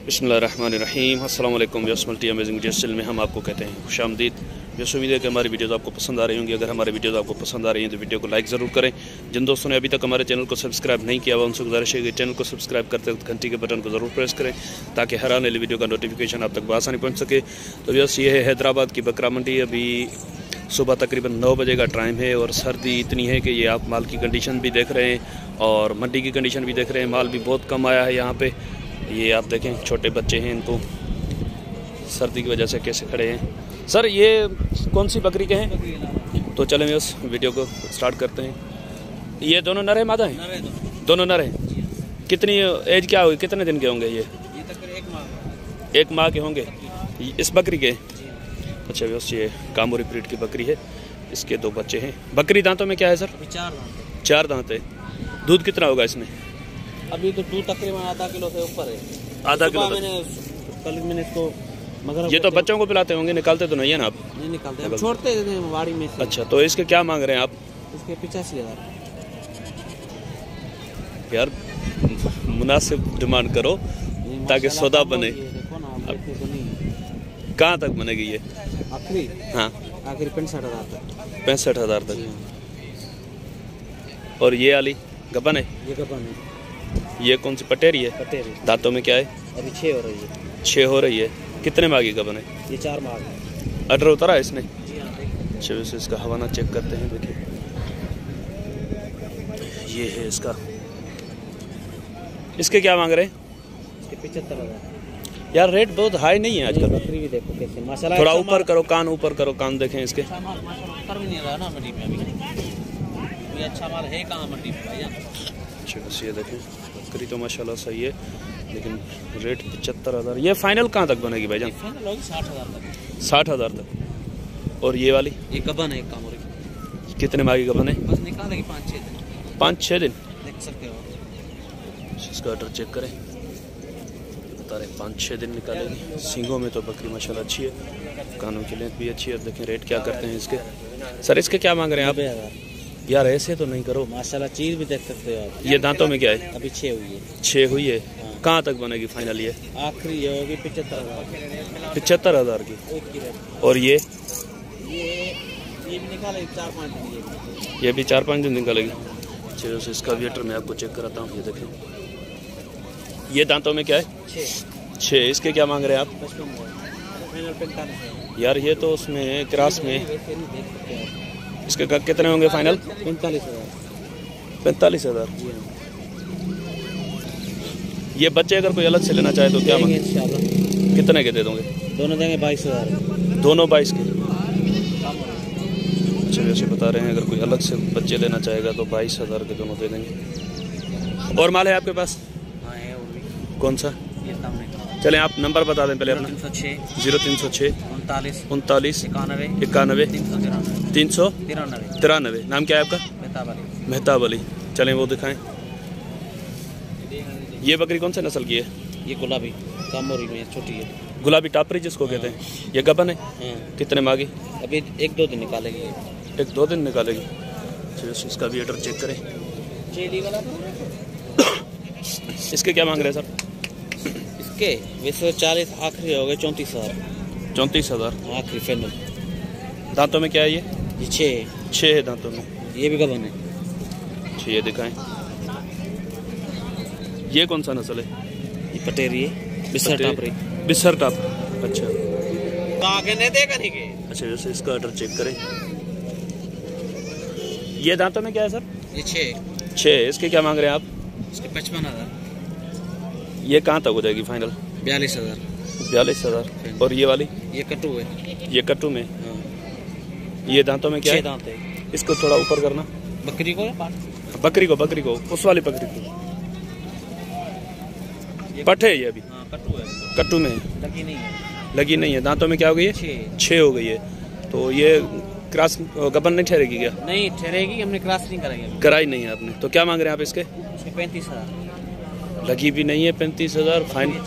बिस्मिल्लाहिर्रहमानिर्रहीम। अस्सलाम वालेकुम। व्यूअर्स, मल्टी अमेजिंग चैनल में हम आपको कहते हैं खुशामदीद। व्यूअर्स, उम्मीद है कि हमारी वीडियोज़ आपको पसंद आ रही होंगी। अगर हमारी वीडियोज़ आपको पसंद आ रही हैं तो वीडियो को लाइक ज़रूर करें। जिन दोस्तों ने अभी तक हमारे चैनल को सब्सक्राइब नहीं किया हुआ उनसे गुजारिश है कि चैनल को सब्सक्राइब करते वक्त घंटी के बटन को ज़रूर प्रेस करें ताकि हर आने वाली वीडियो का नोटिफिकेशन आप तक बआसानी पहुँच सके। तो व्यूअर्स, ये है हैदराबाद की बकरा मंडी। अभी सुबह तकरीबन 9 बजे का टाइम है और सर्दी इतनी है कि ये आप माल की कंडीशन भी देख रहे हैं और मंडी की कंडीशन भी देख रहे हैं। माल भी बहुत कम आया है यहाँ पे। ये आप देखें, छोटे बच्चे हैं, इनको सर्दी की वजह से कैसे खड़े हैं। सर, ये कौन सी बकरी के हैं? तो चलें उस वीडियो को स्टार्ट करते हैं। ये दोनों नर हैं मादा हैं? दोनों नर हैं। कितनी एज क्या होगी, कितने दिन के होंगे ये? एक माह के होंगे इस बकरी के। अच्छा व्यवस्था, ये कामोरी ब्रीड की बकरी है। इसके 2 बच्चे हैं। बकरी दांतों में क्या है सर? 4 दांत है। दूध कितना होगा इसमें? अभी तो दूध तकरीबन आधा किलो से ऊपर है। आधा किलो? कल मैंने इसको मगर ये तो बच्चों को पिलाते होंगे, निकालते तो नहीं है ना आप? नहीं निकालते, हम छोड़ते हैं वाड़ी में से। अच्छा, तो इसके क्या मांग रहे हैं आप? इसके 85,000। यार मुनासिब डिमांड करो ताकि सौदा बने। कहाँ तक बनेगी ये आखिरी? हाँ, आखिरी 65,000 तक। 65,000 तक। और ये वाली गबन है? ये गबन है। ये कौन सी पटेरी है? पटेरी। दांतों में क्या है? अभी 6 हो रही है। 6 हो रही है। कितने माह की गबन है? ये 4 माह है। अडर उतरा है इसने? जी हाँ। अच्छा, वैसे इसका हवाना चेक करते हैं। देखिए, ये है इसका। इसके क्या मांग रहे हैं? इसके 75,000। यार रेट बहुत हाई नहीं है आजकल। बकरी भी देखो कैसे माशाल्लाह। थोड़ा ऊपर करो, कान ऊपर करो, कान देखें इसके। ऊपर भी नहीं रहा ना मंडी में अभी। ये अच्छा माल है कहाँ मंडी में भाईजान? अच्छा, बस ये देखें, बकरी तो माशाल्लाह सही है लेकिन रेट 75,000। ये फाइनल कहाँ तक बनेगी भाईजान? फाइनल होगी 60,000 तक। 60,000 तक। और ये वाली? ये गबन है कामोरी की। कितने माह की गबन है? बस निकालेगी 5-6 दिन। 5-6 दिन देख सकते हो। इसका ऑर्डर चेक करें, बता रहे 5-6 दिन निकालेगी। सींगों में तो बकरी माशाल्लाह अच्छी है, कानों की लेंथ भी अच्छी है। और देखें रेट क्या करते हैं इसके। सर, इसके क्या मांग रहे हैं आप? यार ऐसे तो नहीं करो, माशाल्लाह चीज भी देख सकते हो आप। ये दांतों में क्या है? अभी 6 हुई है। 6 हुई है। हाँ। कहाँ तक बनेगी फाइनल ये? आखिरी ये होगी 75,000। 75,000 की। और ये भी निकालेगी 4-5 दिन। ये भी 4-5 दिन निकालेगी। चलो इसका वेटर मैं आपको चेक कराता हूँ। ये देखें, ये दांतों में क्या है? 6। इसके क्या मांग रहे हैं आप? 45,000। यार ये तो उसमें क्रॉस में इसके कितने होंगे फाइनल? 45,000। 45,000। ये बच्चे अगर कोई अलग से लेना चाहे तो क्या मांगे? इंशाल्लाह। कितने के दे दोगे? दोनों देंगे 22,000। दोनों 22 के। अच्छा, वैसे बता रहे हैं अगर कोई अलग से बच्चे लेना चाहेगा तो 22,000 के दोनों दे देंगे। और माल है आपके पास? हाँ है। और भी कौन सा? ये सामने चलें आप नंबर बता दें पहले अपना। 0306 0306 39 39 91 91 393। 393। नाम क्या है आपका? मेहताब अली। चलें वो दिखाएं। ये बकरी कौन से नस्ल की है? ये गुलाबी कामोरी में छोटी है। गुलाबी टापरी जिसको कहते हैं। ये गबन है? कितने माह की? अभी 1-2 दिन निकालेगी। 1-2 दिन निकालेगी। चलिए इसका भी ऑर्डर चेक करें। इसके क्या मांग रहे हैं सर? इसके वैसे 40 आखिरी हो गए 34,000। 34,000 आखिरी फाइनल। दांतों में क्या है ये? 6 है दांतों में। ये भी गबन है। अच्छा, ये दिखाएं। ये कौन सा नस्ल है? ये पटेरी है। बिस्सर टापरी। बिस्सर टाप। अच्छा अच्छा, जैसे इसका ऑर्डर चेक करें। ये दांतों में क्या है सर? ये 6 है। इसके क्या मांग रहे हैं आप? इसके 55,000। ये कहाँ तक हो जाएगी फाइनल? 42,000। 42,000। और ये वाली? ये कट्टू है। ये कट्टू में। हाँ। ये दांतों में क्या है? 6 दांत है। इसको थोड़ा ऊपर करना। बकरी को बकरी को उस वाली बकरी को। पट है ये अभी? हाँ, कट्टू है। कट्टू में लगी नहीं है। दांतों में क्या हो गई है? 6 हो गई है। तो ये क्रॉस गबन नहीं ठहरेगी क्या? नहीं ठहरेगी, हमने क्रॉस नहीं कराई। कराई नहीं है आपने। तो क्या मांग रहे हैं आप इसके? 35,000। लगी भी नहीं है। 35,000 फाइनल।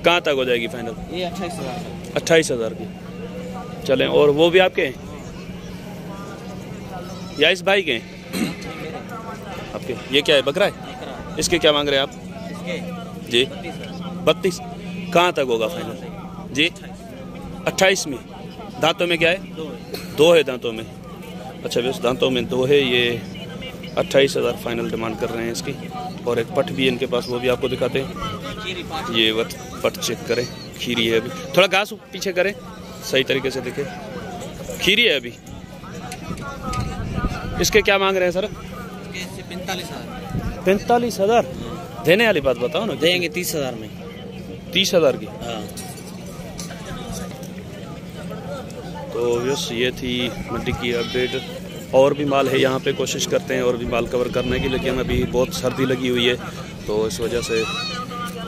कहाँ तक हो जाएगी फाइनल? ये 28,000। 28,000 की। चलें। और वो भी आपके हैं या इस भाई के हैं? आपके। ये क्या है? बकरा है? इसके क्या मांग रहे हैं आप? जी 32। कहाँ तक होगा फाइनल जी? 28 में। दांतों में क्या है? 2 है दांतों में। अच्छा बस दांतों में 2 है। ये 28,000 फाइनल डिमांड कर रहे हैं इसकी। और एक पट भी है इनके पास, वो भी आपको दिखाते हैं। ये पट चेक करें, खीरी है अभी। थोड़ा घास पीछे करें, सही तरीके से देखें। खीरी है अभी। इसके क्या मांग रहे हैं सर? 45,000। देने वाली बात बताओ ना। देंगे 30,000 में। 30,000 की? हाँ। तो यस, ये थी मंडी की अपडेट। और भी माल है यहाँ पे, कोशिश करते हैं और भी माल कवर करने की, लेकिन अभी बहुत सर्दी लगी हुई है तो इस वजह से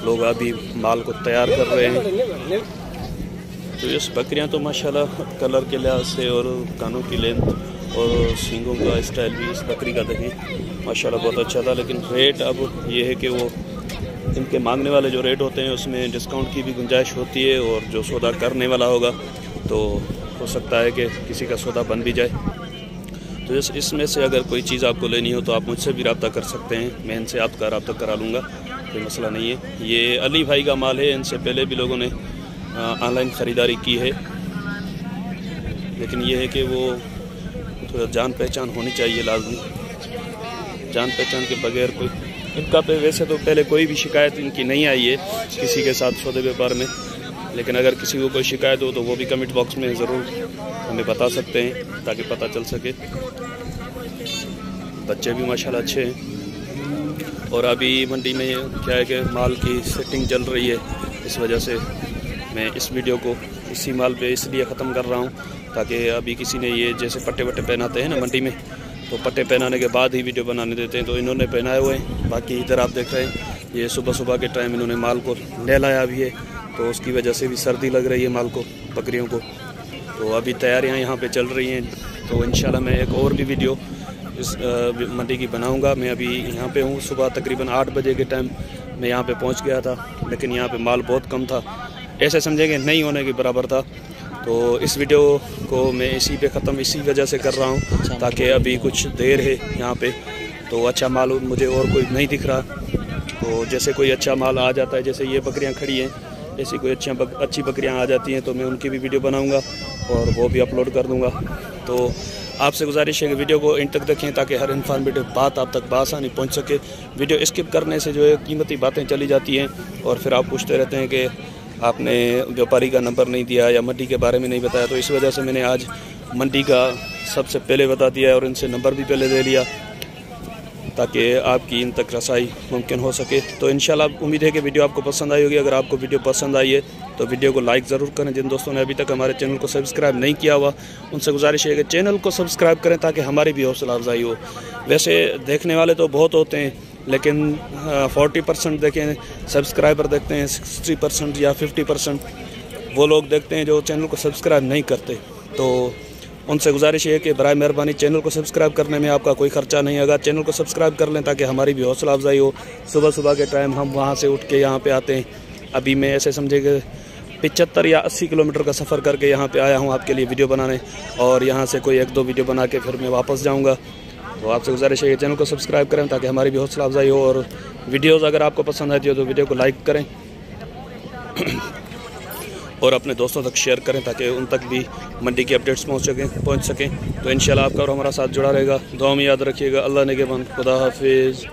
लोग अभी माल को तैयार कर रहे हैं। तो यस, बकरियाँ तो माशाल्लाह कलर के लिहाज से और कानों की लेंथ और सींगों का स्टाइल भी इस बकरी का देखें माशाल्लाह बहुत अच्छा था। लेकिन रेट अब ये है कि वो इनके मांगने वाले जो रेट होते हैं उसमें डिस्काउंट की भी गुंजाइश होती है, और जो सौदा करने वाला होगा तो हो सकता है कि किसी का सौदा बन भी जाए। तो इसमें से अगर कोई चीज़ आपको लेनी हो तो आप मुझसे भी रब्ता कर सकते हैं, मैं इनसे आपका रब्ता करा लूँगा, कोई मसला नहीं है। ये अली भाई का माल है, इनसे पहले भी लोगों ने ऑनलाइन ख़रीदारी की है, लेकिन ये है कि वो थोड़ा जान पहचान होनी चाहिए लाजमी। जान पहचान के बगैर कोई इनका पे वैसे तो पहले कोई भी शिकायत इनकी नहीं आई है किसी के साथ सौदे व्यापार में, लेकिन अगर किसी को कोई शिकायत हो तो वो भी कमेंट बॉक्स में ज़रूर हमें बता सकते हैं ताकि पता चल सके। बच्चे भी माशाल्लाह अच्छे हैं। और अभी मंडी में क्या है कि माल की सेटिंग चल रही है, इस वजह से मैं इस वीडियो को इसी माल पे इसलिए ख़त्म कर रहा हूँ ताकि अभी किसी ने ये जैसे पट्टे वट्टे पहनाते हैं ना मंडी में, तो पट्टे पहनाने के बाद ही वीडियो बनाने देते हैं, तो इन्होंने पहनाए हुए हैं। बाकी इधर आप देख रहे हैं ये सुबह सुबह के टाइम इन्होंने माल को नहलाया भी है, तो उसकी वजह से भी सर्दी लग रही है माल को, बकरियों को। तो अभी तैयारियां यहाँ पे चल रही हैं, तो इंशाल्लाह मैं एक और भी वीडियो इस मंडी की बनाऊंगा। मैं अभी यहाँ पे हूँ, सुबह तकरीबन 8 बजे के टाइम मैं यहाँ पे पहुँच गया था, लेकिन यहाँ पे माल बहुत कम था, ऐसे समझेंगे नहीं होने के बराबर था। तो इस वीडियो को मैं इसी पे ख़त्म इसी वजह से कर रहा हूँ ताकि अभी कुछ देर है यहाँ पे, तो अच्छा माल मुझे और कोई नहीं दिख रहा। तो जैसे कोई अच्छा माल आ जाता है, जैसे ये बकरियाँ खड़ी हैं, ऐसी कोई अच्छी बकरियाँ आ जाती हैं तो मैं उनकी भी वीडियो बनाऊंगा और वो भी अपलोड कर दूंगा। तो आपसे गुजारिश है कि वीडियो को एंड तक देखें ताकि हर इन्फॉर्मेटिव बात आप तक बआसानी पहुंच सके। वीडियो स्किप करने से जो है कीमती बातें चली जाती हैं और फिर आप पूछते रहते हैं कि आपने व्यापारी का नंबर नहीं दिया या मंडी के बारे में नहीं बताया, तो इस वजह से मैंने आज मंडी का सबसे पहले बता दिया और इनसे नंबर भी पहले दे लिया ताकि आपकी इन तक रसाई मुमकिन हो सके। तो इंशाल्लाह उम्मीद है कि वीडियो आपको पसंद आई होगी। अगर आपको वीडियो पसंद आई है तो वीडियो को लाइक ज़रूर करें। जिन दोस्तों ने अभी तक हमारे चैनल को सब्सक्राइब नहीं किया हुआ उनसे गुजारिश है कि चैनल को सब्सक्राइब करें ताकि हमारी भी हौसला अफजाई हो। वैसे देखने वाले तो बहुत होते हैं, लेकिन 40% देखें सब्सक्राइबर देखते हैं, 60% या 50% वो लोग देखते हैं जो चैनल को सब्सक्राइब नहीं करते। तो उनसे गुजारिश है कि बराए मेहरबानी चैनल को सब्सक्राइब करने में आपका कोई ख़र्चा नहीं होगा, चैनल को सब्सक्राइब कर लें ताकि हमारी भी हौसला अफजाई हो। सुबह सुबह के टाइम हम वहाँ से उठ के यहाँ पे आते हैं। अभी मैं ऐसे समझे कि 75 या 80 किलोमीटर का सफ़र करके यहाँ पे आया हूँ आपके लिए वीडियो बनाने, और यहाँ से कोई 1-2 वीडियो बना के फिर मैं वापस जाऊँगा। तो आपसे गुजारिश है कि चैनल को सब्सक्राइब करें ताकि हमारी भी हौसला अफजाई हो, और वीडियोज़ अगर आपको पसंद आती हो तो वीडियो को लाइक करें और अपने दोस्तों तक शेयर करें ताकि उन तक भी मंडी की अपडेट्स पहुंच सकें। तो इंशाल्लाह आपका और हमारा साथ जुड़ा रहेगा। दुआ में याद रखिएगा। अल्लाह ने के बंद, खुदा हाफिज़।